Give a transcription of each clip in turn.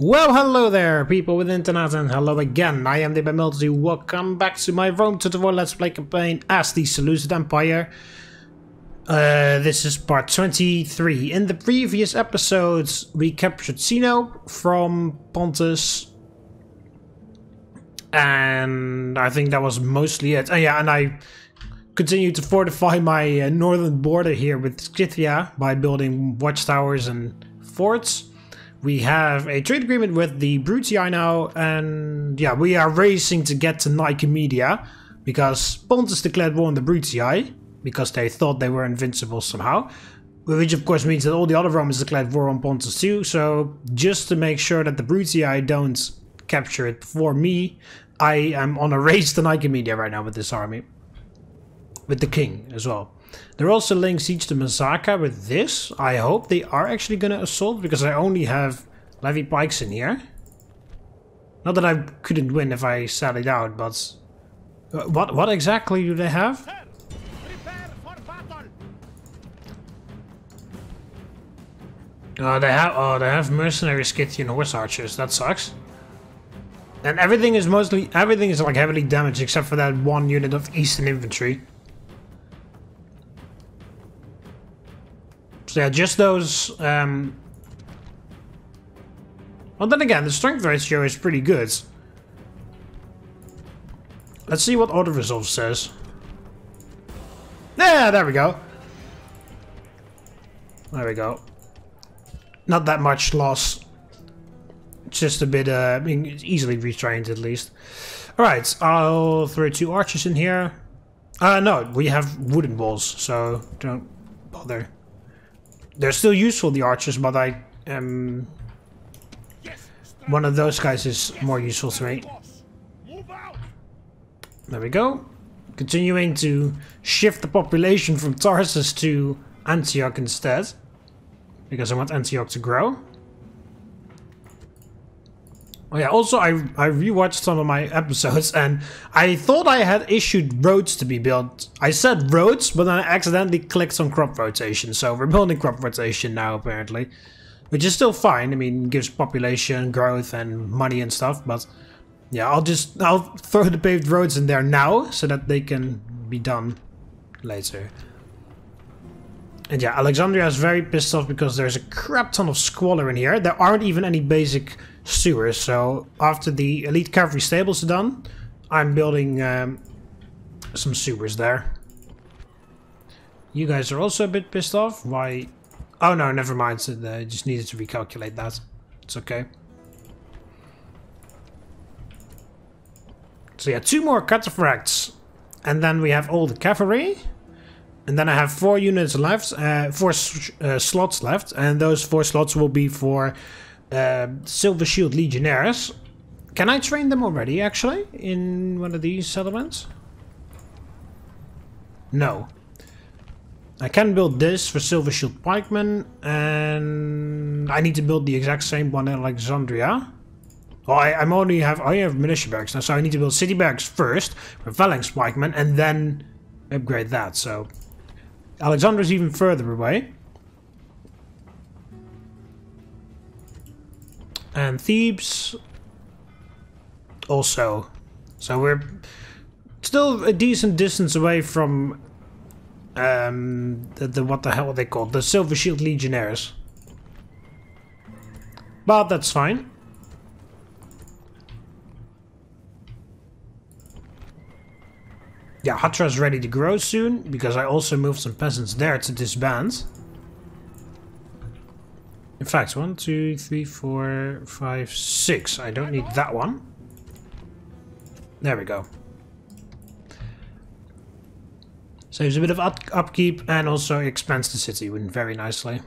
Well, hello there, people with internet, and hello again. I am TheMBmulti. Welcome back to my Rome tutorial Let's Play campaign as the Seleucid Empire. This is part 23. In the previous episodes, we captured Sino from Pontus. And I think that was mostly it. Yeah, and I continued to fortify my northern border here with Scythia by building watchtowers and forts. We have a trade agreement with the Brutii now, and yeah, we are racing to get to Nicomedia because Pontus declared war on the Brutii because they thought they were invincible somehow, which of course means that all the other Romans declared war on Pontus too. So just to make sure that the Brutii don't capture it before me, I am on a race to Nicomedia right now with this army, with the king as well. They're also laying siege to Masaka with this. I hope they are actually going to assault, because I only have levy pikes in here. Not that I couldn't win if I sallied out, but what exactly do they have? They have mercenary Scythian horse archers. That sucks. And everything is like heavily damaged except for that one unit of Eastern infantry. So yeah, just those. Well, then again, the strength ratio is pretty good. Let's see what auto resolve says. Yeah, there we go. There we go. Not that much loss. Just a bit. I mean, it's easily retrained at least. All right, I'll throw 2 archers in here. No, we have wooden walls, so don't bother. They're still useful, the archers, but one of those guys is more useful to me. There we go. Continuing to shift the population from Tarsus to Antioch instead, because I want Antioch to grow. Oh yeah, also I rewatched some of my episodes and I thought I had issued roads to be built. I said roads, but then I accidentally clicked on crop rotation, so we're building crop rotation now apparently. Which is still fine, I mean, it gives population growth and money and stuff, but yeah, I'll throw the paved roads in there now so that they can be done later. And yeah, Alexandria is very pissed off because there's a crap ton of squalor in here. There aren't even any basic sewers, so after the elite cavalry stables are done, I'm building some sewers there. You guys are also a bit pissed off. Why? Oh no, never mind. I just needed to recalculate that. It's okay. So yeah, 2 more cataphracts, and then we have all the cavalry. And then I have 4 units left, 4 slots left, and those 4 slots will be for Silver Shield Legionnaires. Can I train them already, actually, in one of these settlements? No. I can build this for Silver Shield Pikemen, and I need to build the exact same one in Alexandria. Well, I only have militia barracks now, so I need to build city barracks first for Phalanx Pikemen, and then upgrade that, so Alexander's even further away. And Thebes also. So we're still a decent distance away from what the hell are they called? The Silver Shield Legionnaires. But that's fine. Yeah, Hatra is ready to grow soon, because I also moved some peasants there to disband. In fact, 1, 2, 3, 4, 5, 6. I don't need that one. There we go. Saves a bit of upkeep and also expands the city very nicely.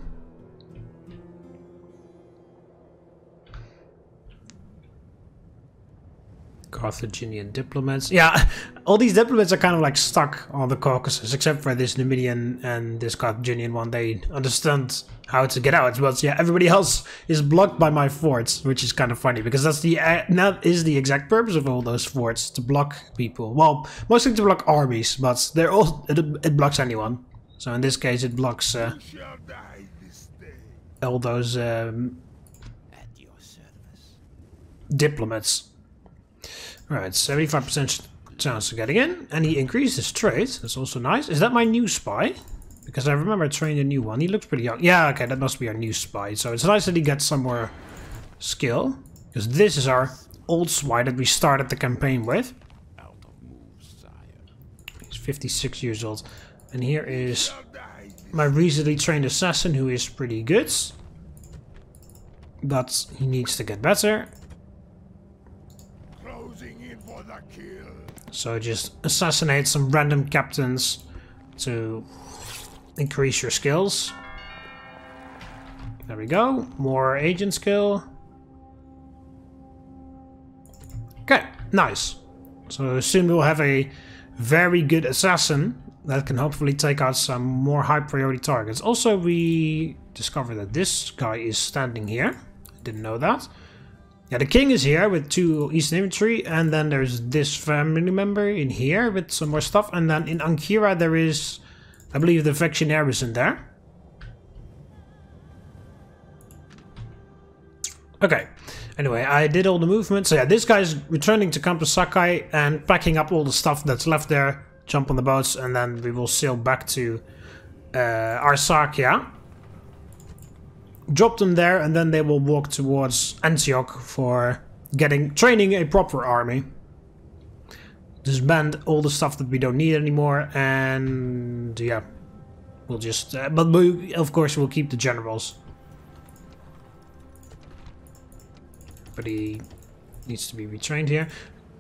Carthaginian Diplomats. Yeah, all these diplomats are kind of like stuck on the Caucasus, except for this Numidian and this Carthaginian one. They understand how to get out, but yeah, everybody else is blocked by my forts, which is kind of funny because that is the exact purpose of all those forts, to block people. Well, mostly to block armies, but they're all it blocks anyone. So in this case, it blocks all those diplomats. Alright, 75% chance of getting in. And he increased his trade. That's also nice. Is that my new spy? Because I remember I trained a new one. He looks pretty young. Yeah, okay, that must be our new spy. So it's nice that he gets some more skill. Because this is our old spy that we started the campaign with. He's 56 years old. And here is my recently trained assassin who is pretty good. But he needs to get better. So just assassinate some random captains to increase your skills. There we go. More agent skill. Okay, nice. So soon we'll have a very good assassin that can hopefully take out some more high priority targets. Also, we discovered that this guy is standing here. I didn't know that. Yeah, the king is here with 2 Eastern infantry, and then there's this family member in here with some more stuff, and then in Ankira there is, I believe, the Vectionaries in there. Okay, anyway, I did all the movements. So yeah, this guy's returning to Campus Sakai and packing up all the stuff that's left there, jump on the boats, and then we will sail back to Arsacia. Drop them there, and then they will walk towards Antioch for training a proper army. Disband all the stuff that we don't need anymore, and yeah, we'll just. But we, of course, we'll keep the generals. But he needs to be retrained here,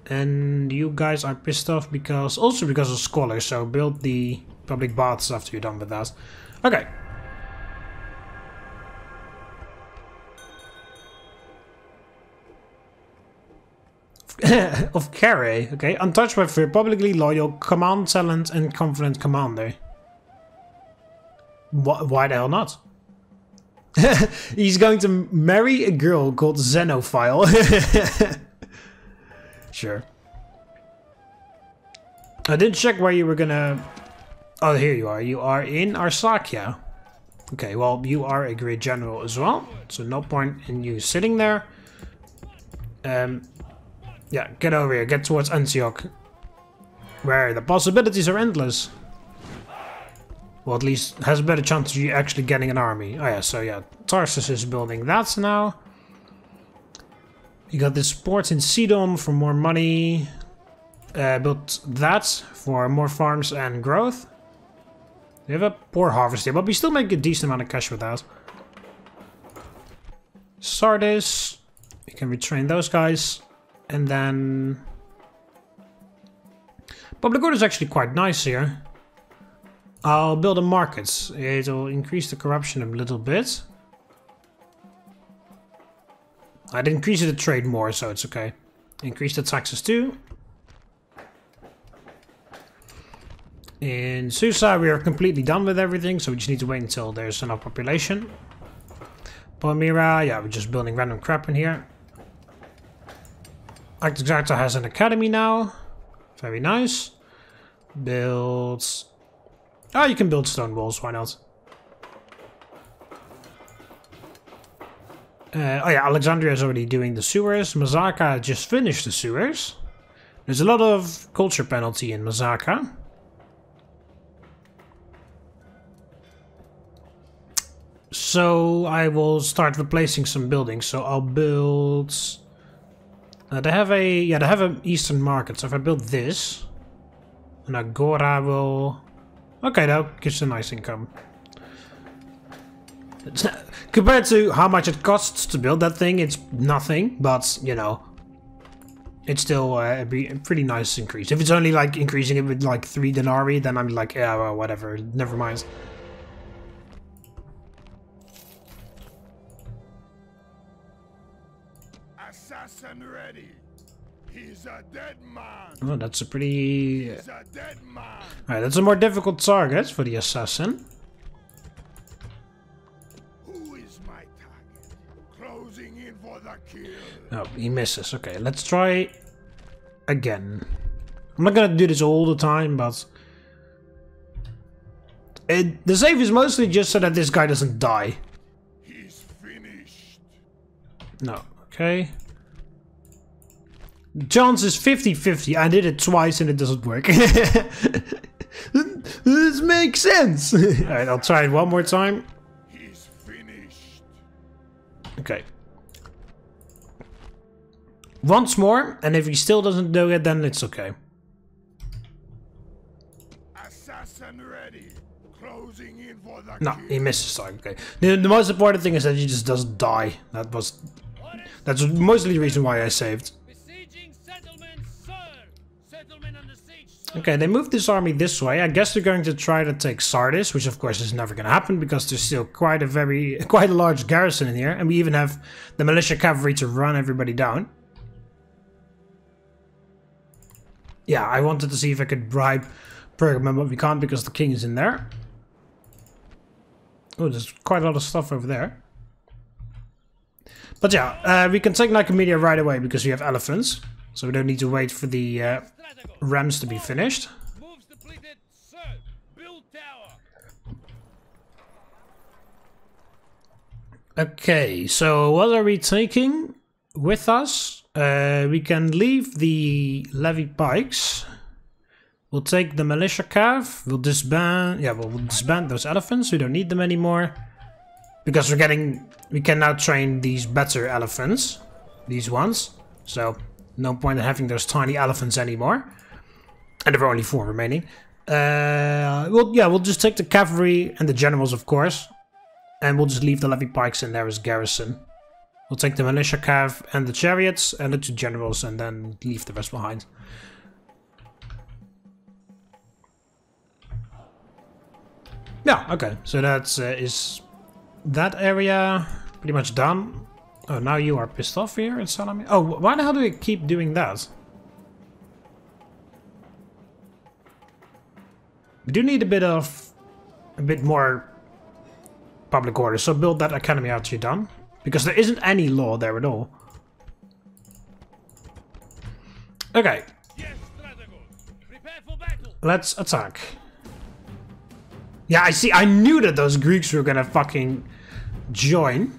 and you guys are pissed off because of scholars. So build the public baths after you're done with that. Okay. Of Carey, okay, untouched by fear, publicly loyal, command talent, and confident commander. Why the hell not? He's going to marry a girl called Xenophile. Sure. I didn't check where you were gonna... Oh, here you are. You are in Arsacia. Okay, well, you are a great general as well, so no point in you sitting there. Yeah, get over here, get towards Antioch, where the possibilities are endless. Well, at least has a better chance of you actually getting an army. Oh yeah, so yeah, Tarsus is building that now. You got this port in Sidon for more money. Built that for more farms and growth. We have a poor harvest here, but we still make a decent amount of cash with that. Sardis, we can retrain those guys. And then public order is actually quite nice here. I'll build a market. It'll increase the corruption a little bit. I'd increase the trade more, so it's okay. Increase the taxes too. In Susa we are completely done with everything, so we just need to wait until there's enough population. Palmyra, yeah, we're just building random crap in here. XXIII has an academy now. Very nice. Builds... Oh, you can build stone walls, why not? Oh yeah, Alexandria is already doing the sewers. Mazaka just finished the sewers. There's a lot of culture penalty in Mazaka. So I will start replacing some buildings. So I'll build... they have an eastern market, so if I build this, an agora will... Okay, that gives a nice income. Compared to how much it costs to build that thing, it's nothing, but, you know, it's still a pretty nice increase. If it's only, like, increasing it with, like, 3 denarii, then I'm like, yeah, well, whatever, never mind. Assassin ready. He's a dead man. Oh, that's a pretty... He's a dead man. Alright, that's a more difficult target for the assassin. Who is my target? Closing in for the kill. Oh, he misses. Okay, let's try again. I'm not gonna do this all the time, but... the save is mostly just so that this guy doesn't die. He's finished. No, okay. Chance is 50-50. I did it twice and it doesn't work. This makes sense. Alright, I'll try it one more time. He's finished. Okay. Once more, and if he still doesn't do it, then it's okay. Assassin ready. Closing in for the No, kill. he misses time. Okay. The most important thing is that he just doesn't die. That's mostly the reason why I saved. Besieging settlement, sir. Settlement under siege, sir. Okay, they moved this army this way. I guess they're going to try to take Sardis, which of course is never going to happen because there's still quite a large garrison in here, and we even have the militia cavalry to run everybody down. Yeah, I wanted to see if I could bribe Pergamon, but we can't because the king is in there. Oh, there's quite a lot of stuff over there. But yeah, we can take Nicomedia right away because we have elephants. So we don't need to wait for the rams to be finished. Moves depleted, sir. Build tower. Okay, so what are we taking with us? We can leave the levy pikes. We'll take the militia cav. We'll disband. Yeah, we'll disband those elephants. We don't need them anymore because we can now train these better elephants, these ones. So no point in having those tiny elephants anymore. And there are only 4 remaining. We'll just take the cavalry and the generals, of course, and we'll just leave the levy pikes in there as garrison. We'll take the militia cav and the chariots and the 2 generals and then leave the rest behind. Yeah, okay. So that's is that area pretty much done. Oh, now you are pissed off here in Salami. Oh, why the hell do we keep doing that? We do need a bit more public order. So build that academy after you're done. Because there isn't any law there at all. Okay. Yes, Strategos. Prepare for battle. Let's attack. Yeah, I knew that those Greeks were gonna fucking join.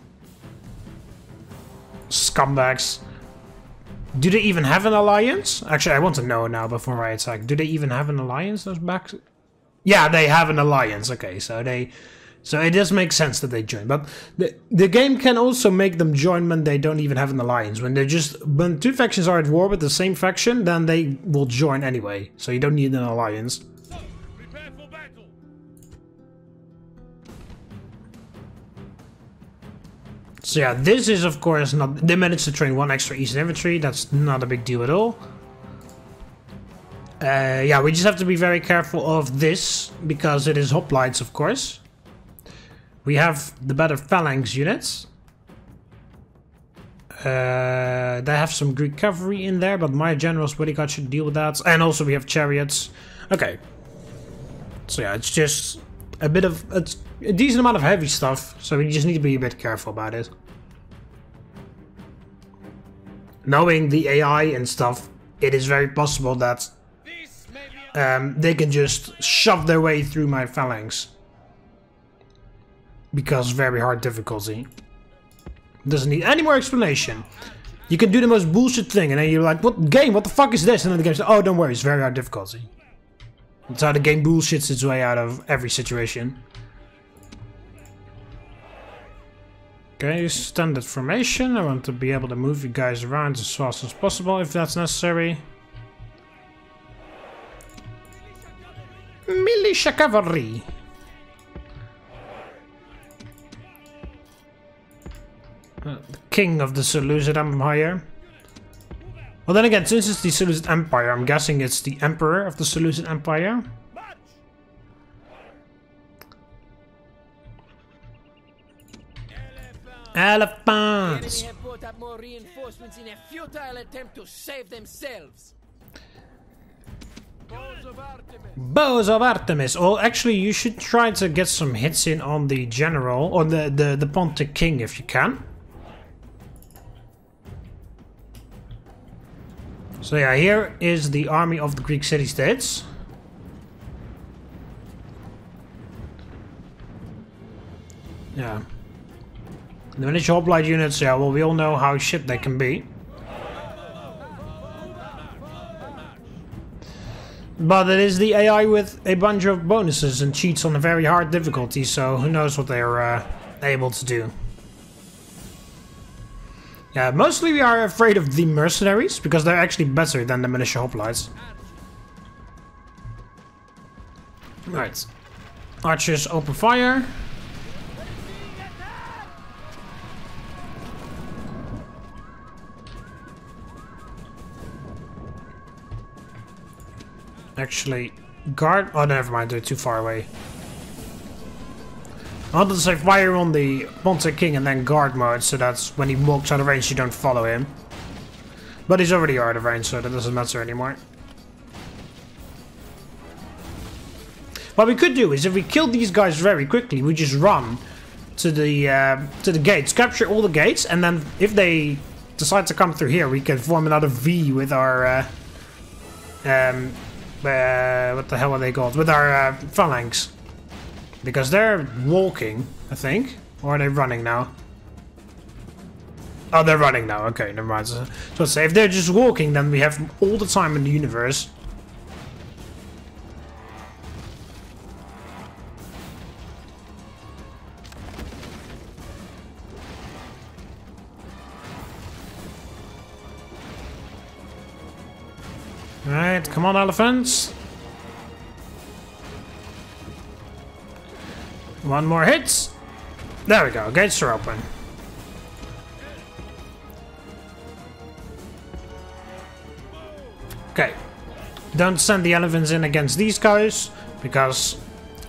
Scumbags. Do they even have an alliance? Actually, I want to know now before I attack. Do they even have an alliance, those backs? Yeah, they have an alliance. Okay, so it does make sense that they join. But the game can also make them join when they don't even have an alliance. When 2 factions are at war with the same faction, then they will join anyway. So you don't need an alliance. So, prepare for battle. So yeah, this is of course not... They managed to train 1 extra Eastern infantry. That's not a big deal at all. Yeah, we just have to be very careful of this because it is hoplites, of course. We have the better phalanx units. They have some Greek cavalry in there, but my general's bodyguard should deal with that. And also we have chariots. Okay. So yeah, it's just it's a decent amount of heavy stuff, so we just need to be a bit careful about it. Knowing the AI and stuff, it is very possible that they can just shove their way through my phalanx. Because very hard difficulty. Doesn't need any more explanation. You can do the most bullshit thing and then you're like, what game? What the fuck is this? And then the game says, oh, don't worry, it's very hard difficulty. That's how the game bullshits its way out of every situation. Okay, standard formation. I want to be able to move you guys around as fast as possible if that's necessary. Militia cavalry. The king of the Seleucid Empire. Well, then again, since it's the Seleucid Empire, I'm guessing it's the emperor of the Seleucid Empire. Elephants! The enemy have brought up more reinforcements in a futile attempt to save themselves. Bows of Artemis. Well, actually, you should try to get some hits in on the general, or the Pontic king if you can. So yeah, here is the army of the Greek city-states. Yeah. The militia hoplite units, yeah, well, we all know how shit they can be. But it is the AI with a bunch of bonuses and cheats on a very hard difficulty, so who knows what they're able to do. Yeah, mostly we are afraid of the Mercenaries, because they're actually better than the Militia Hoplites. Right. Archers open fire. Actually, guard. Oh, never mind, they're too far away. I wanted to say fire on the Ponte King and then guard mode, so that's when he walks out of range, you don't follow him. But he's already out of range, so that doesn't matter anymore. What we could do is, if we kill these guys very quickly, we just run to the gates, capture all the gates, and then if they decide to come through here, we can form another V with our what the hell are they called? With our phalanx. Because they're walking, I think. Or are they running now? Oh, they're running now. Okay, never mind. So let's say if they're just walking, then we have all the time in the universe. Alright, come on, elephants. One more hit. There we go, gates are open. Okay. Don't send the elephants in against these guys, because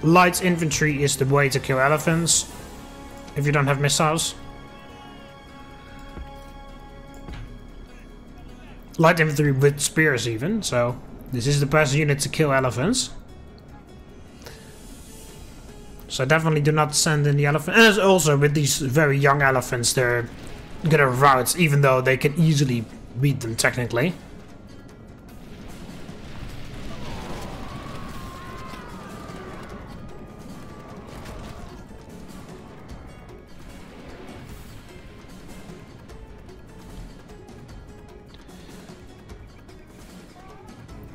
light infantry is the way to kill elephants if you don't have missiles. Light infantry with spears even, so this is the best unit to kill elephants. So definitely do not send in the elephant. And also with these very young elephants, they're gonna rout, even though they can easily beat them technically.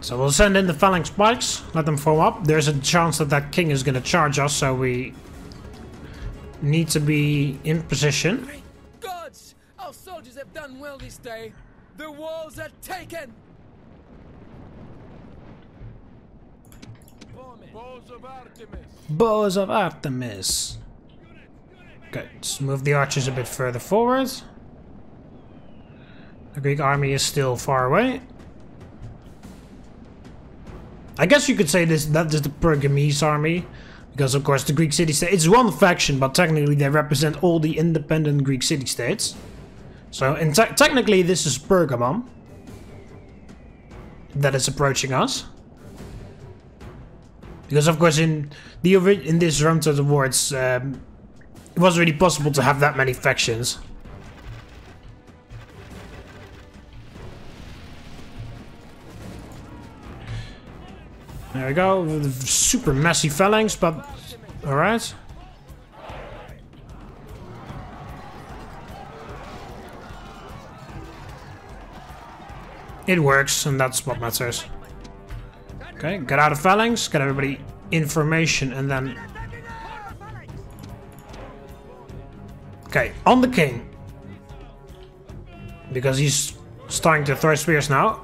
So we'll send in the phalanx spikes, let them form up. There's a chance that that king is going to charge us, so we need to be in position. Great gods! Our soldiers have done well this day. The walls are taken! Bows of Artemis. Bows of Artemis. Okay, let's move the archers a bit further forward. The Greek army is still far away. I guess you could say that is the Pergamese army, because of course the Greek city-state, it's one faction, but technically they represent all the independent Greek city-states. So technically this is Pergamum that is approaching us, because of course in this Rome Total War it wasn't really possible to have that many factions. There we go, super messy phalanx, but alright. It works, and that's what matters. Okay, get out of phalanx, get everybody information, and then... Okay, on the king. Because he's starting to throw spears now.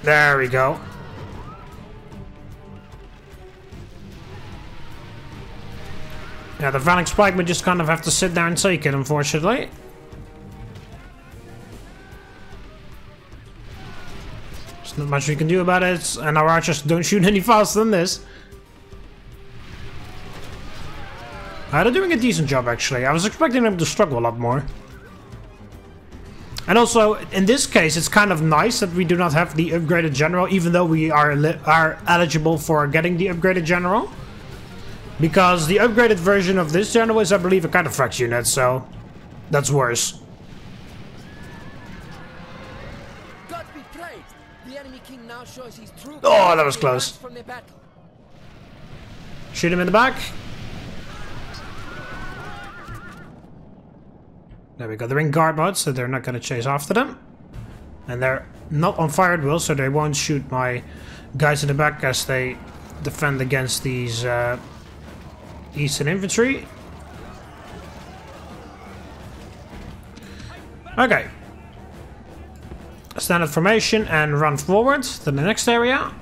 There we go. Yeah, the phalanx spike, we just kind of have to sit there and take it, unfortunately. There's not much we can do about it, and our archers don't shoot any faster than this. They're doing a decent job, actually. I was expecting them to struggle a lot more. And also, in this case, it's kind of nice that we do not have the upgraded general, even though we are eligible for getting the upgraded general. Because the upgraded version of this general is, I believe, a cataphract unit, so that's worse. God be praised! The enemy king now shows his true Oh, that was close. from the battle. Shoot him in the back. There we go. They're in guard mode, so they're not going to chase after them. And they're not on fire drill, so they won't shoot my guys in the back as they defend against these Eastern infantry. Okay. Standard formation and run forward to the next area.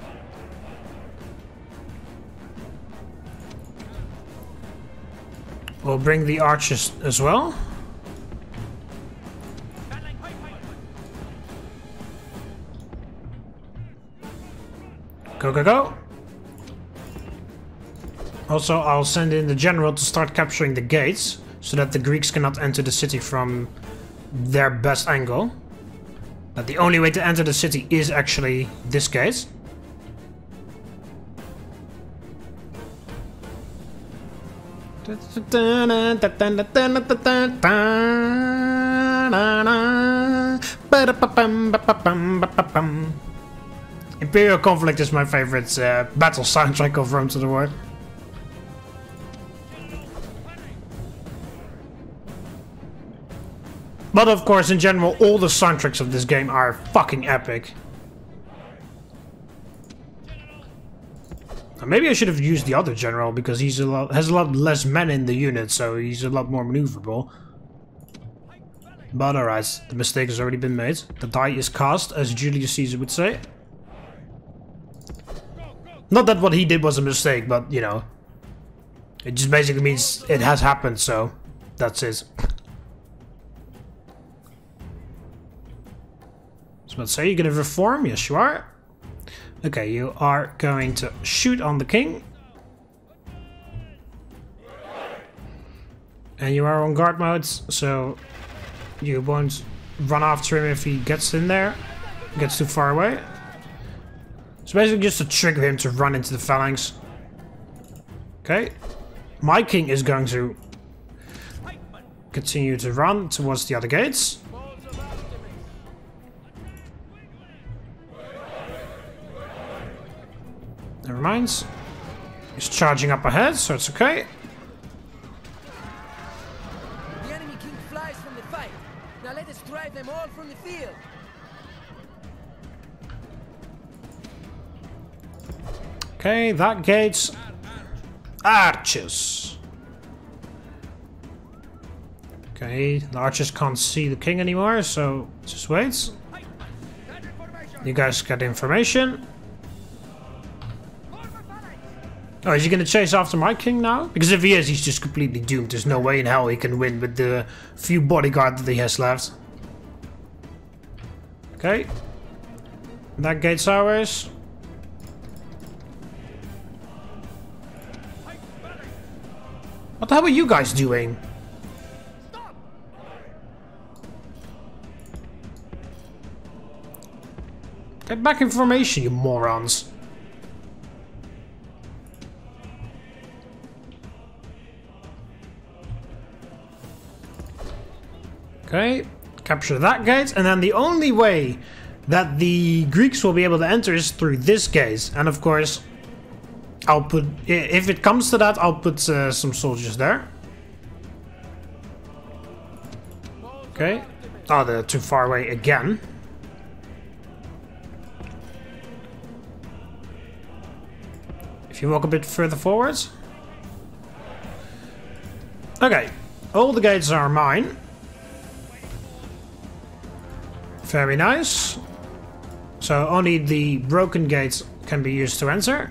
We'll bring the archers as well. Go, go, go. Also, I'll send in the general to start capturing the gates, so that the Greeks cannot enter the city from their best angle. That the only way to enter the city is actually this gate. Imperial Conflict is my favorite battle soundtrack of Rome to the World. But of course, in general, all the soundtracks of this game are fucking epic. Now, maybe I should have used the other general, because he's has a lot less men in the unit, so he's a lot more maneuverable. But alright, the mistake has already been made. The die is cast, as Julius Caesar would say. Not that what he did was a mistake, but, you know. It just basically means it has happened, so that's it. So let's say you're gonna reform. Yes, you are. Okay, you are going to shoot on the king. And you are on guard mode, so you won't run after him if he gets in there, gets too far away. So basically just to trigger him to run into the phalanx. Okay. My king is going to continue to run towards the other gates. Never mind. He's charging up ahead, so it's okay. The enemy king flies from the fight. Now let us drive them all from the field. Okay, that gate's archers. Okay, the archers can't see the king anymore, so just wait. You guys get information. Oh, is he gonna chase after my king now? Because if he is, he's just completely doomed. There's no way in hell he can win with the few bodyguard that he has left. Okay. That gate's ours. What the hell are you guys doing? Get back in formation, you morons. Okay, capture that gate, and then the only way that the Greeks will be able to enter is through this gate. And of course, I'll put, if it comes to that, I'll put some soldiers there. Okay. Oh, they're too far away again. If you walk a bit further forwards. Okay, all the gates are mine. Very nice. So only the broken gates can be used to enter.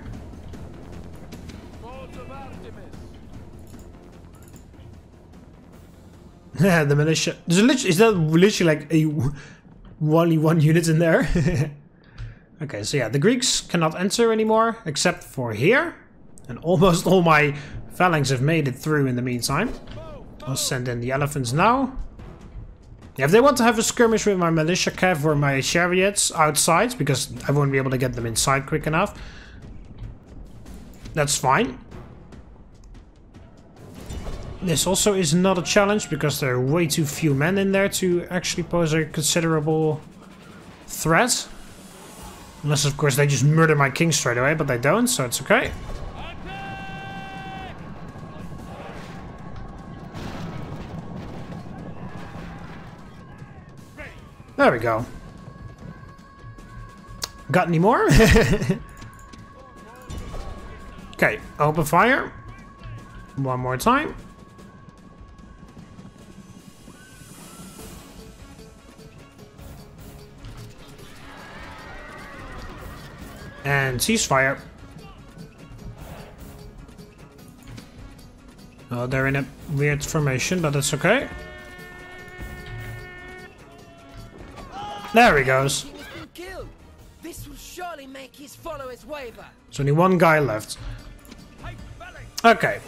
The militia. Is that literally like only one unit in there? Okay, so yeah, the Greeks cannot enter anymore except for here. And almost all my phalanx have made it through in the meantime. I'll send in the elephants now. Yeah, if they want to have a skirmish with my militia cav or my chariots outside, because I won't be able to get them inside quick enough, that's fine. This also is not a challenge, because there are way too few men in there to actually pose a considerable threat. Unless, of course, they just murder my king straight away, but they don't, so it's okay. There we go. Got any more? Okay, open fire. One more time. And ceasefire. Oh, they're in a weird formation, but that's okay. There he goes. He's been killed. This will surely make his followers waver. There's only one guy left. Okay.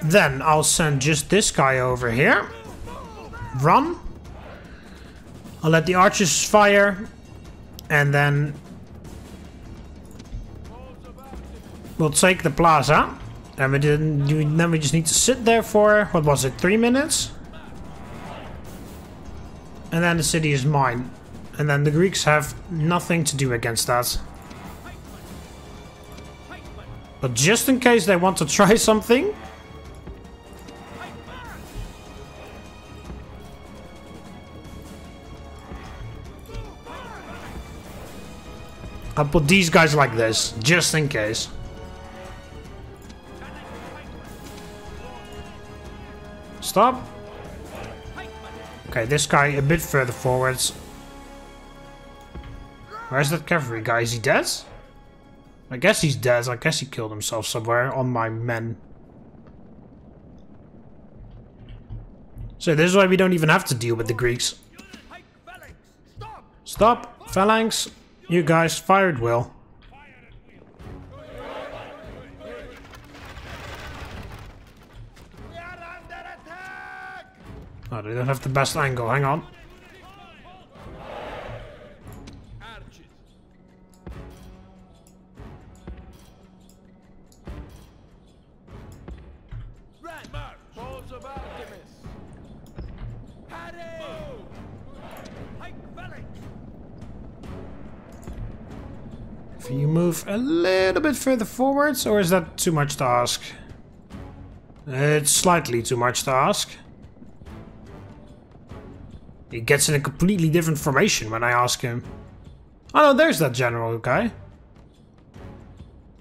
Then I'll send just this guy over here. Run. I'll let the archers fire. And then we'll take the plaza. And then we just need to sit there for, what was it, 3 minutes? And then the city is mine. And then the Greeks have nothing to do against that. But just in case they want to try something. I'll put these guys like this, just in case. Stop. Okay, this guy a bit further forwards. Where's that cavalry guy? Is he dead? I guess he's dead. I guess he killed himself somewhere on my men. So this is why we don't even have to deal with the Greeks. Stop! Phalanx! You guys fired well. Oh, they don't have the best angle. Hang on. If you move a little bit further forwards, or is that too much to ask? It's slightly too much to ask. He gets in a completely different formation when I ask him. Oh no, there's that general guy.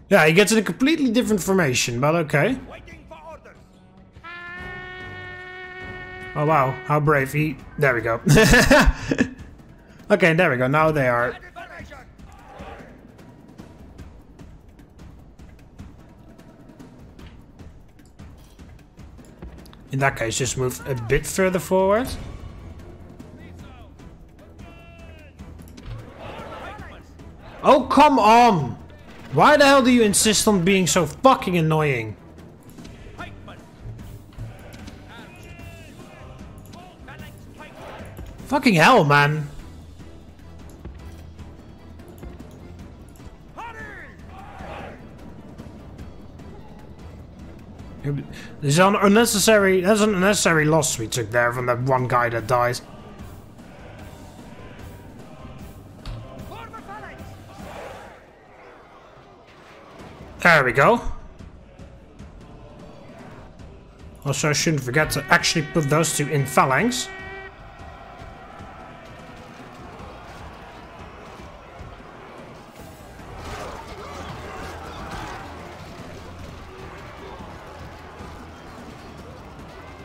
Yeah, he gets in a completely different formation, but okay. Oh wow, how brave he... There we go. Okay, there we go, now they are... In that case, just move a bit further forward. Oh, come on! Why the hell do you insist on being so fucking annoying? Fucking hell, man. There's an unnecessary loss we took there from that one guy that died. There we go. Also, I shouldn't forget to actually put those two in phalanx.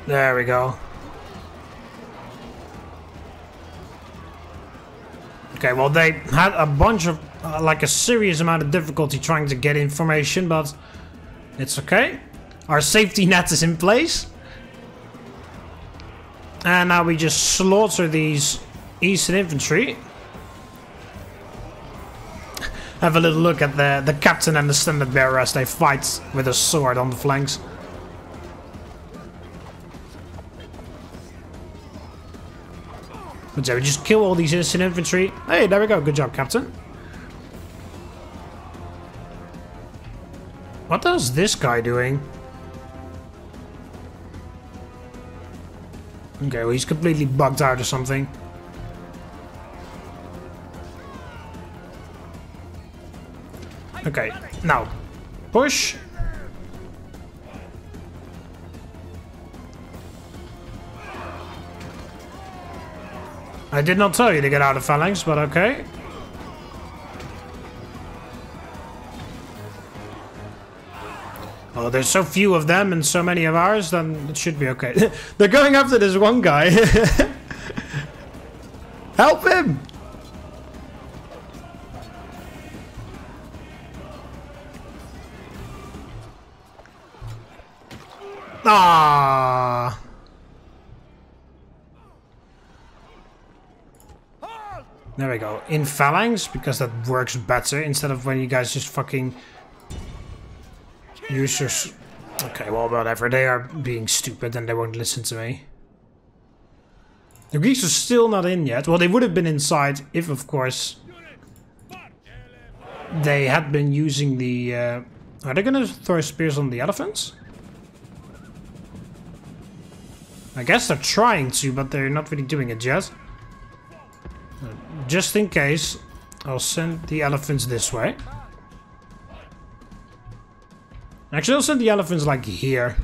There we go. Okay, well they had a bunch of, like a serious amount of difficulty trying to get information, but it's okay. Our safety net is in place. And now we just slaughter these Eastern infantry. Have a little look at the captain and the standard bearer as they fight with a sword on the flanks. But yeah, we just kill all these innocent infantry. Hey, there we go. Good job, Captain. What else is this guy doing? Okay, well, he's completely bugged out or something. Okay, now, push. I did not tell you to get out of phalanx, but okay. Oh, there's so few of them and so many of ours, then it should be okay. They're going after this one guy. Help him! Ah! There we go. In phalanx, because that works better instead of when you guys just fucking use your... Okay, well, whatever. They are being stupid and they won't listen to me. The Greeks are still not in yet. Well, they would have been inside if, of course, they had been using the... Are they gonna throw spears on the elephants? I guess they're trying to, but they're not really doing it yet. Just in case, I'll send the elephants this way. Actually, I'll send the elephants like here.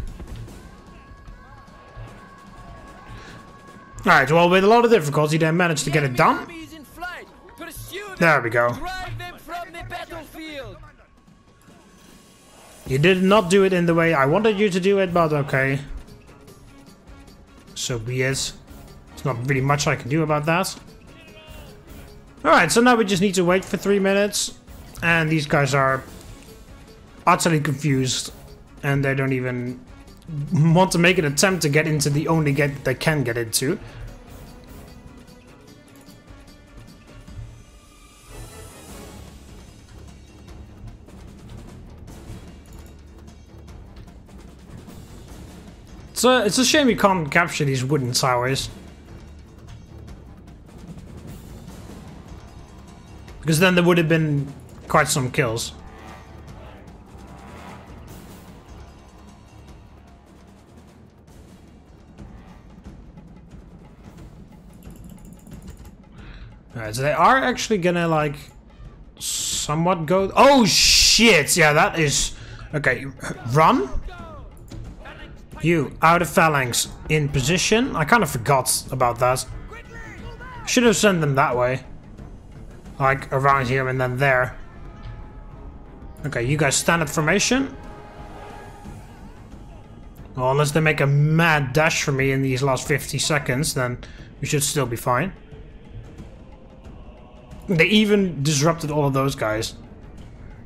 Alright, well, with a lot of difficulty, they managed to get it done. There we go. You did not do it in the way I wanted you to do it, but okay. So be it. There's not really much I can do about that. Alright, so now we just need to wait for 3 minutes. And these guys are utterly confused. And they don't even want to make an attempt to get into the only gate that they can get into. So it's a shame you can't capture these wooden towers. Because then there would have been quite some kills. Alright, so they are actually gonna like somewhat go... Oh shit! Yeah, that is... Okay, run. You, out of phalanx, in position. I kind of forgot about that. Should have sent them that way. Like, around here and then there. Okay, you guys stand at formation. Well, unless they make a mad dash for me in these last 50 seconds, then we should still be fine. They even disrupted all of those guys.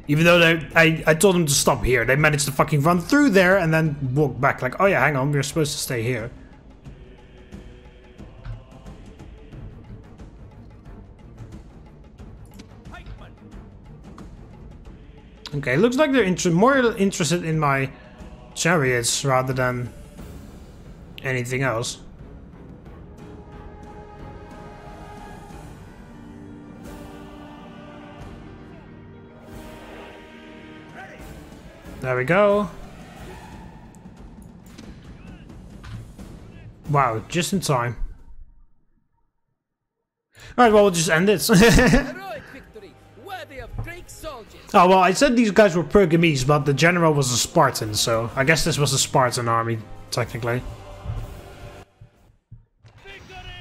Even though I told them to stop here, they managed to fucking run through there and then walk back like, oh yeah, hang on, we're supposed to stay here. Okay, looks like they're more interested in my chariots rather than anything else. There we go. Wow, just in time. Alright, well, we'll just end it. Oh, well, I said these guys were Pergamese, but the general was a Spartan, so I guess this was a Spartan army, technically.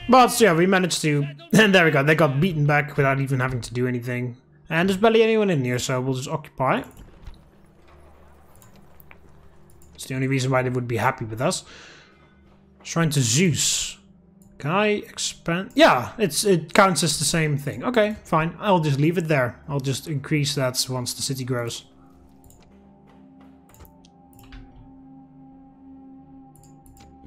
But, yeah, we managed to... And there we go, they got beaten back without even having to do anything. And there's barely anyone in here, so we'll just occupy. It's the only reason why they would be happy with us. Shrine to Zeus. Can I expand? Yeah, it counts as the same thing. Okay, fine. I'll just leave it there. I'll just increase that once the city grows.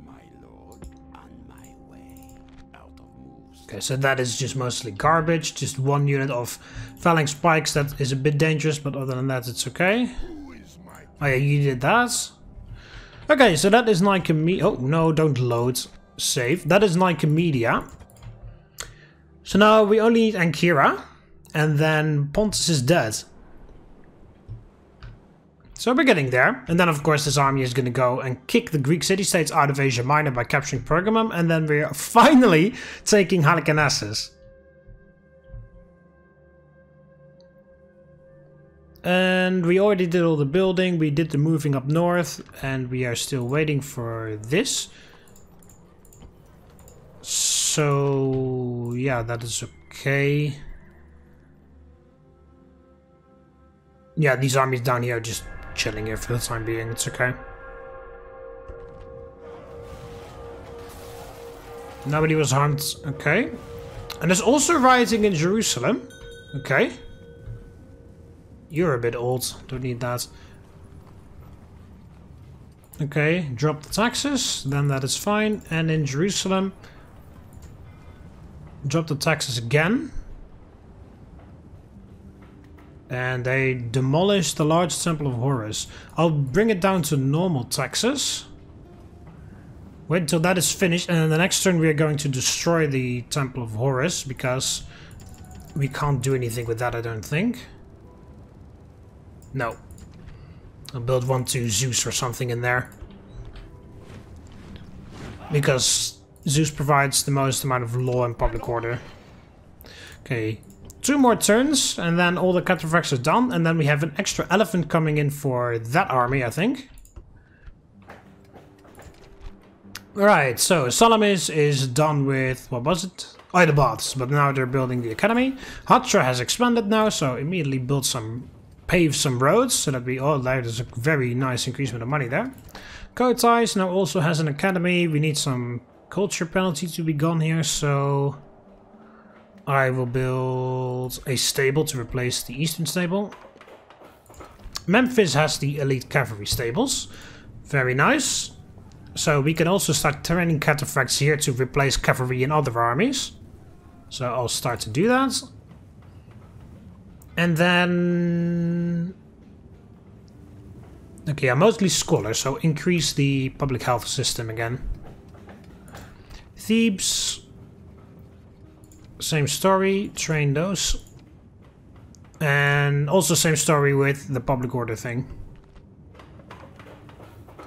My lord, on my way. Out of moves. Okay, so that is just mostly garbage. Just one unit of phalanx spikes. That is a bit dangerous, but other than that, it's okay. Who is my... Oh yeah, you did that. Okay, so that is Nicomedia. Oh, no, don't load. Save. That is Nicomedia. So now we only need Ancyra. And then Pontus is dead. So we're getting there. And then, of course, this army is going to go and kick the Greek city-states out of Asia Minor by capturing Pergamum. And then we're finally taking Halicarnassus. And we already did all the building, we did the moving up north, and we are still waiting for this. so yeah, that is okay. Yeah, these armies down here are just chilling here for the time being. It's okay. Nobody was harmed. Okay. And there's also rioting in Jerusalem. Okay. You're a bit old. Don't need that. Okay. Drop the taxes. Then that is fine. And in Jerusalem, drop the taxes again. And they demolished the large temple of Horus. I'll bring it down to normal taxes. Wait until that is finished, and then the next turn we are going to destroy the temple of Horus, because we can't do anything with that, I don't think. No. I'll build one to Zeus or something in there. Because Zeus provides the most amount of law and public order. Okay. 2 more turns, and then all the cataphracts are done, and then we have an extra elephant coming in for that army, I think. Alright, so Salamis is done with, what was it? Oh, the baths, but now they're building the academy. Hatra has expanded now, so immediately pave some roads, so that we, oh, there's a very nice increasement of money there. Kotais now also has an academy. We need some culture penalty to be gone here, so I will build a stable to replace the eastern stable. Memphis has the elite cavalry stables. Very nice. So we can also start training cataphracts here to replace cavalry in other armies. So I'll start to do that. And then... okay, I'm mostly scholars, so increase the public health system again. Thebes. Same story, train those. And also same story with the public order thing.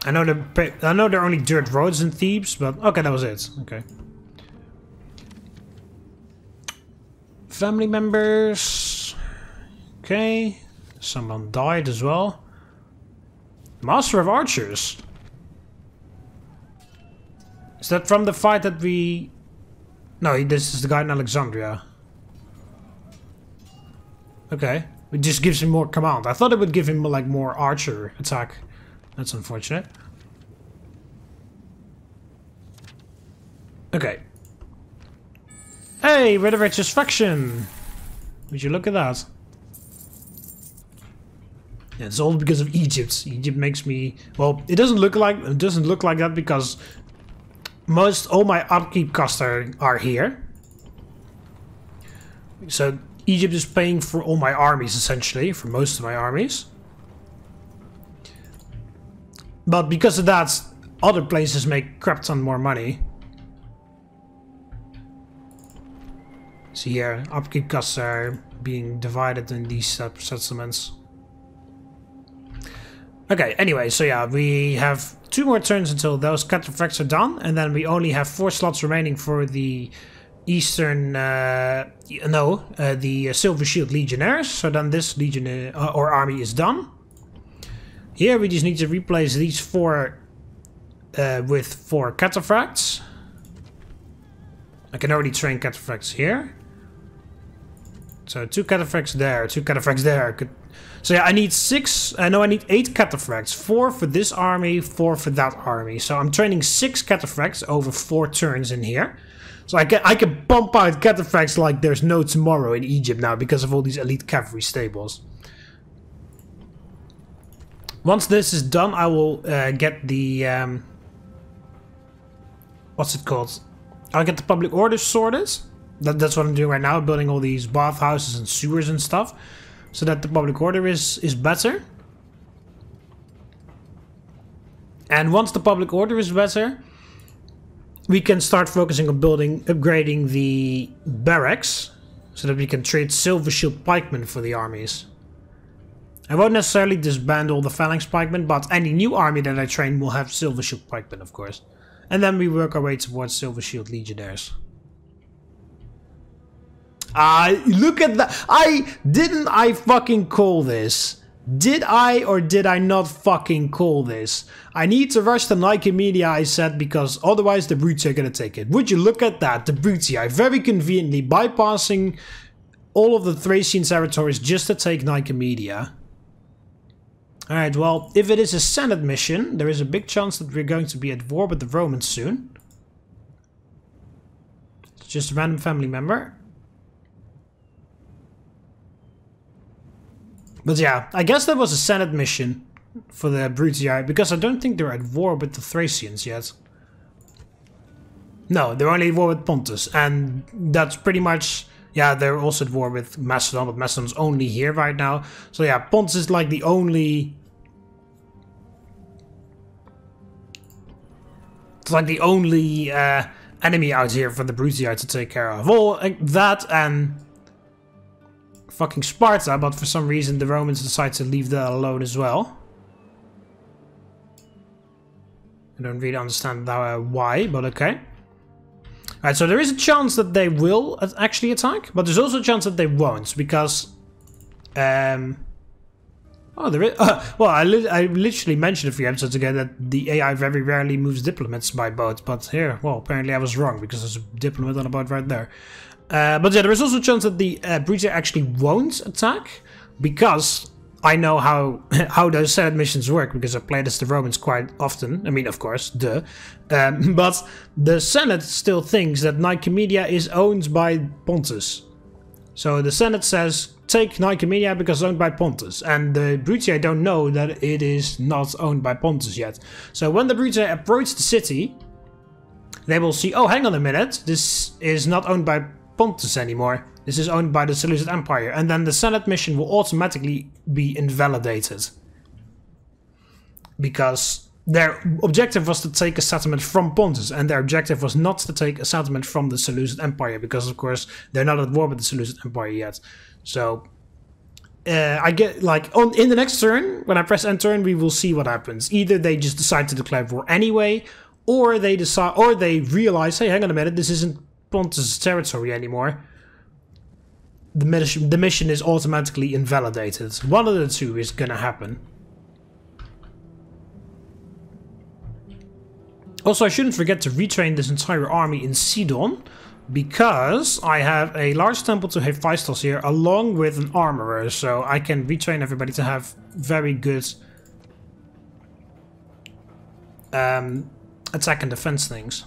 I know there are only dirt roads in Thebes, but okay, that was it. Okay. Family members. Okay. Someone died as well. Master of Archers. Is that from the fight that we... no, this is the guy in Alexandria. Okay. It just gives him more command. I thought it would give him like more archer attack. That's unfortunate. Okay. Hey, we're the richest faction. Would you look at that? Yeah, it's all because of Egypt. Egypt makes me... well, it doesn't look like that because all my upkeep costs are here. So Egypt is paying for all my armies, essentially, for most of my armies. But because of that, other places make crap ton more money. See here, upkeep costs are being divided in these settlements. Okay, anyway, so yeah, we have 2 more turns until those cataphracts are done, and then we only have 4 slots remaining for the Eastern, the Silver Shield Legionnaires. So then this legion or army is done. Here we just need to replace these 4 with 4 cataphracts. I can already train cataphracts here. So 2 cataphracts there, 2 cataphracts there. So yeah, I need 6. No, I need 8 cataphracts. 4 for this army, 4 for that army. So I'm training 6 cataphracts over 4 turns in here. So I can pump out cataphracts like there's no tomorrow in Egypt now because of all these elite cavalry stables. Once this is done, I will get the what's it called? I'll get the public orders sorted. That's what I'm doing right now, building all these bathhouses and sewers and stuff, so that the public order is better. And once the public order is better, we can start focusing on upgrading the barracks, so that we can trade Silver Shield pikemen for the armies. I won't necessarily disband all the phalanx pikemen, but any new army that I train will have Silver Shield pikemen, of course. And then we work our way towards Silver Shield Legionnaires. Look at that. I fucking call this. Did I or did I not fucking call this? I need to rush to Nicomedia, I said, because otherwise the Brutes are gonna take it. Would you look at that? The Brutes are very conveniently bypassing all of the Thracian territories just to take Nicomedia. Alright, well, if it is a Senate mission, there is a big chance that we're going to be at war with the Romans soon. It's just a random family member. But yeah, I guess that was a Senate mission for the Brutii, because I don't think they're at war with the Thracians yet. No, they're only at war with Pontus, and that's pretty much... Yeah, they're also at war with Macedon, but Macedon's only here right now. So yeah, Pontus is like the only... It's like the only enemy out here for the Brutii to take care of. Well, that and... fucking Sparta, but for some reason the Romans decide to leave that alone as well. I don't really understand why, but okay. Alright, so there is a chance that they will actually attack, but there's also a chance that they won't, because... Oh, there is... well, I literally mentioned a few episodes ago that the AI very rarely moves diplomats by boat, but here, well, apparently I was wrong, because there's a diplomat on a boat right there. But yeah, there is also a chance that the Brutii actually won't attack, because I know how those Senate missions work, because I played as the Romans quite often. I mean, of course, duh. But the Senate still thinks that Nicomedia is owned by Pontus. So the Senate says, take Nicomedia because it's owned by Pontus. And the Brutii don't know that it is not owned by Pontus yet. So when the Brutii approach the city, they will see, oh, hang on a minute, this is not owned by Pontus anymore. This is owned by the Seleucid Empire, and then the Senate mission will automatically be invalidated. Because their objective was to take a settlement from Pontus, and their objective was not to take a settlement from the Seleucid Empire, because of course they're not at war with the Seleucid Empire yet. So I get like in the next turn, when I press enter, we will see what happens. Either they just decide to declare war anyway, or they decide, or they realize, hey, hang on a minute, this isn't Pontus' territory anymore. The mission is automatically invalidated. One of the two is gonna happen. Also, I shouldn't forget to retrain this entire army in Sidon, because I have a large temple to Hephaestus here, along with an armorer, so I can retrain everybody to have very good attack and defense things.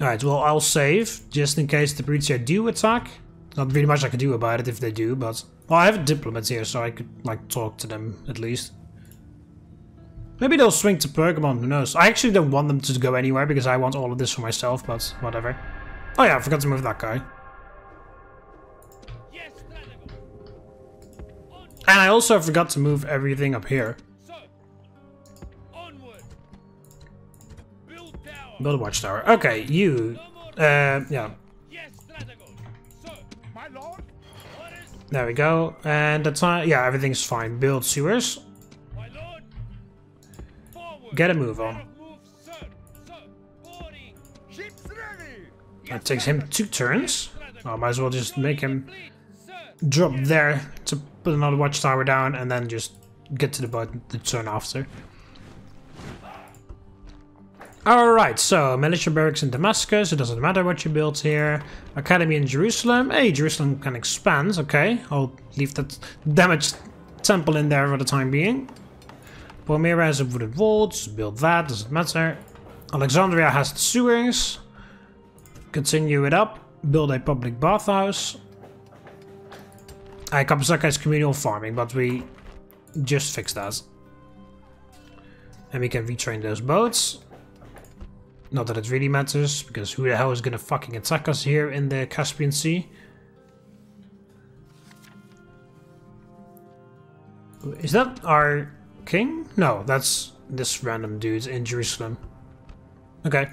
Alright, well, I'll save, just in case the Brutii do attack. Not really much I can do about it if they do, but... Well, I have a diplomat here, so I could, like, talk to them, at least. Maybe they'll swing to Pergamon, who knows. I actually don't want them to go anywhere, because I want all of this for myself, but whatever. Oh yeah, I forgot to move that guy. And I also forgot to move everything up here. Build a watchtower. Okay, you. Yeah. There we go. And that's fine. Yeah, everything's fine. Build sewers. Get a move on. That takes him 2 turns. I might as well just make him drop there to put another watchtower down and then just get to the boat the turn after. Alright, so militia barracks in Damascus, it doesn't matter what you build here. Academy in Jerusalem. Hey, Jerusalem can expand, okay. I'll leave that damaged temple in there for the time being. Palmyra has a wooden wall, just build that, doesn't matter. Alexandria has the sewers. Continue it up, build a public bathhouse. Cappadocia is communal farming, but we just fixed that. And we can retrain those boats. Not that it really matters, because who the hell is gonna fucking attack us here in the Caspian Sea? Is that our king? No, that's this random dude in Jerusalem. Okay.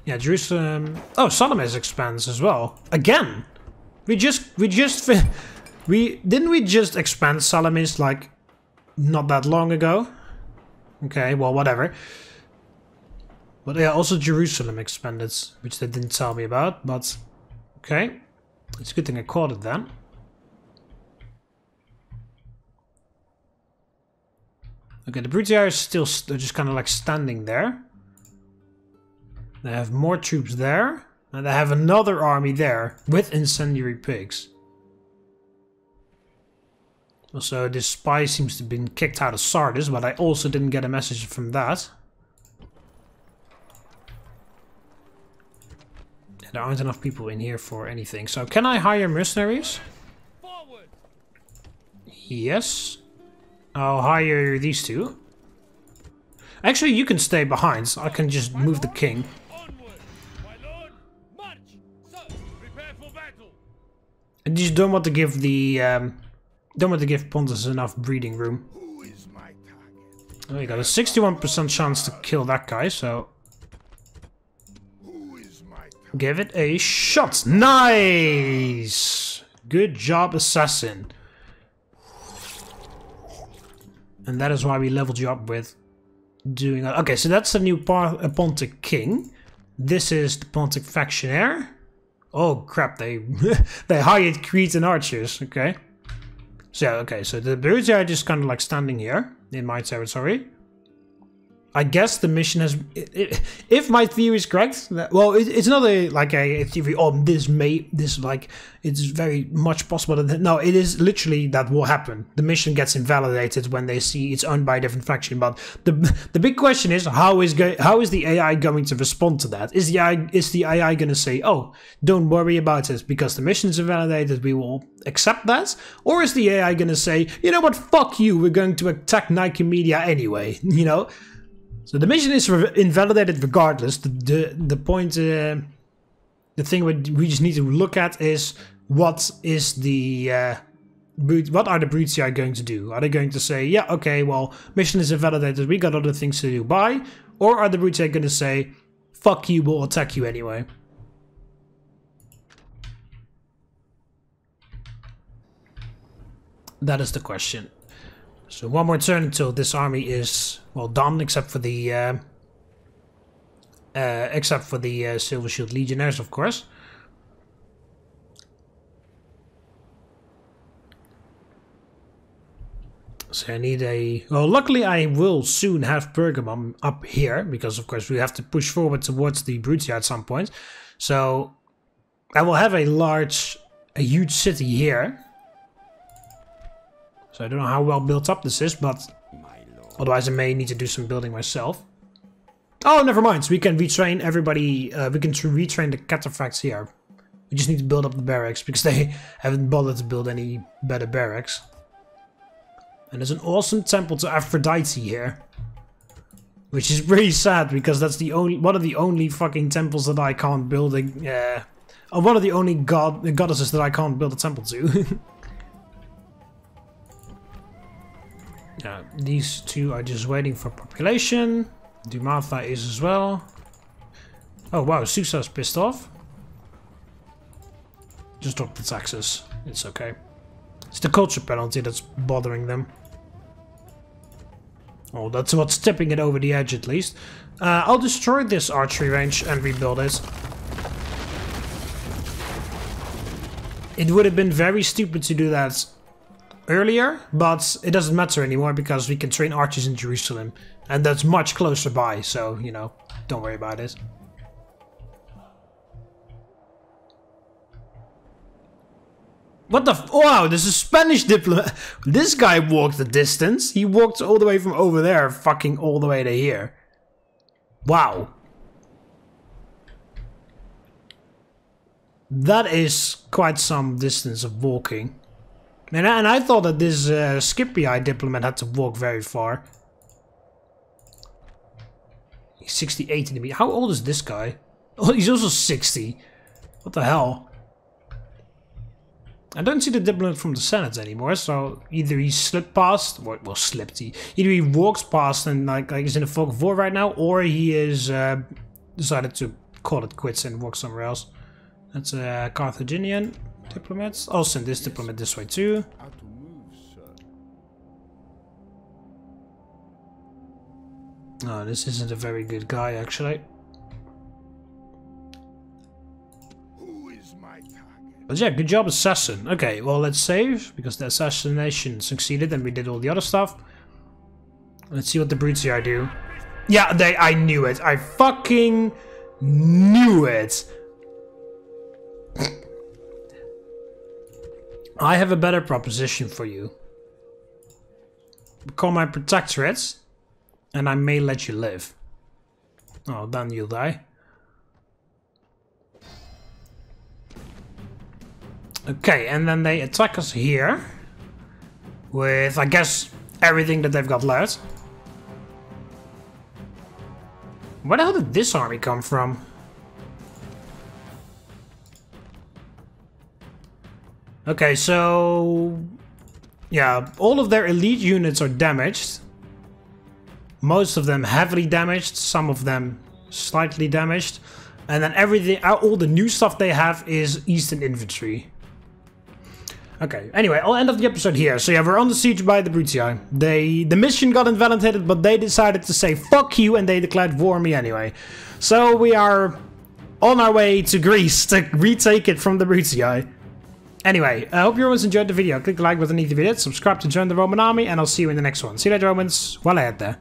Yeah, Jerusalem... Oh, Salamis expands as well. Again! Didn't we just expand Salamis like not that long ago? Okay, well, whatever. But yeah, also Jerusalem expanded, which they didn't tell me about, but okay. It's a good thing I caught it then. Okay, the Brutii are still they're just kind of like standing there. They have more troops there. And they have another army there with incendiary pigs. Also, this spy seems to have been kicked out of Sardis, but I also didn't get a message from that. There aren't enough people in here for anything. So can I hire mercenaries? Forward. Yes. I'll hire these two. Actually, you can stay behind. So I can just move the king. Onward. My lord, march. Sir, prepare for battle. I just don't want to give the don't want to give Pontus enough breeding room. Who is my target? Oh, you got a 61% chance to kill that guy, so Who is my target? give it a shot. Nice! Good job, assassin. And that is why we leveled you up with doing... Okay, so that's the new Pontic king. This is the Pontic factionaire. Oh crap, they they hired Cretan archers, okay. So, okay, so the Brutii are just kind of like standing here in my territory. I guess the mission has... if my theory is correct... Well, it's not like a theory, it's very much possible that... No, it is literally that will happen. The mission gets invalidated when they see it's owned by a different faction. But the big question is, how is the AI going to respond to that? Is the AI going to say, oh, don't worry about it because the mission is invalidated, we will accept that? Or is the AI going to say, you know what, fuck you, we're going to attack Nicomedia anyway, you know? So the mission is invalidated regardless. The point, the thing we just need to look at is what are the Brutii going to do? Are they going to say, yeah, okay, well, mission is invalidated, we got other things to do, bye? Or are the Brutii going to say, fuck you, we'll attack you anyway? That is the question. So one more turn until this army is, well, done, except for the Silver Shield Legionnaires, of course. So I need a... Well, luckily I will soon have Pergamum up here, because of course we have to push forward towards the Brutii at some point. So I will have a huge city here. So I don't know how well built up this is, but otherwise I may need to do some building myself. Oh, never mind. So we can retrain everybody. We can retrain the cataphracts here. We just need to build up the barracks because they haven't bothered to build any better barracks. And there's an awesome temple to Aphrodite here, which is pretty sad because that's one of the only fucking temples that I can't build. One of the only goddesses that I can't build a temple to. Yeah, these two are just waiting for population. Dumatha is as well. Oh wow, Susa's pissed off. Just drop the taxes. It's okay. It's the culture penalty that's bothering them. Oh, that's what's tipping it over the edge at least. I'll destroy this archery range and rebuild it. It would have been very stupid to do that earlier, but it doesn't matter anymore because we can train archers in Jerusalem, and that's much closer by, so, you know, don't worry about it. What the wow, this is Spanish diplomat. This guy walked the distance. He walked all the way from over there, fucking all the way to here. Wow. That is quite some distance of walking. And I thought that this Scipii diplomat had to walk very far. He's 68 in the meter. How old is this guy? Oh, he's also 60. What the hell? I don't see the diplomat from the Senate anymore, so either he slipped past, well, slipped he. Either he walks past and like he's in a fog of war right now, or he is decided to call it quits and walk somewhere else. That's Carthaginian Diplomats. I'll send this diplomat this way too. How to move, sir? Oh, this isn't a very good guy, actually. Who is my target? But yeah, good job, assassin. Okay, well, let's save, because the assassination succeeded and we did all the other stuff. Let's see what the Brutii do. Yeah, I knew it. I fucking knew it. I have a better proposition for you. Become my protectorate, and I may let you live. Oh, then you'll die. Okay, and then they attack us here. With, I guess, everything that they've got left. Where the hell did this army come from? Okay, so... yeah, all of their elite units are damaged. Most of them heavily damaged, some of them slightly damaged. And then everything, all the new stuff they have is Eastern infantry. Okay, anyway, I'll end up the episode here. So yeah, we're under siege by the Brutii. The mission got invalidated, but they decided to say fuck you and they declared war on me anyway. So we are on our way to Greece to retake it from the Brutii. Anyway, I hope you everyone's enjoyed the video. Click the like button if you did, subscribe to join the Roman army, and I'll see you in the next one. See you later, Romans. Well ahead there.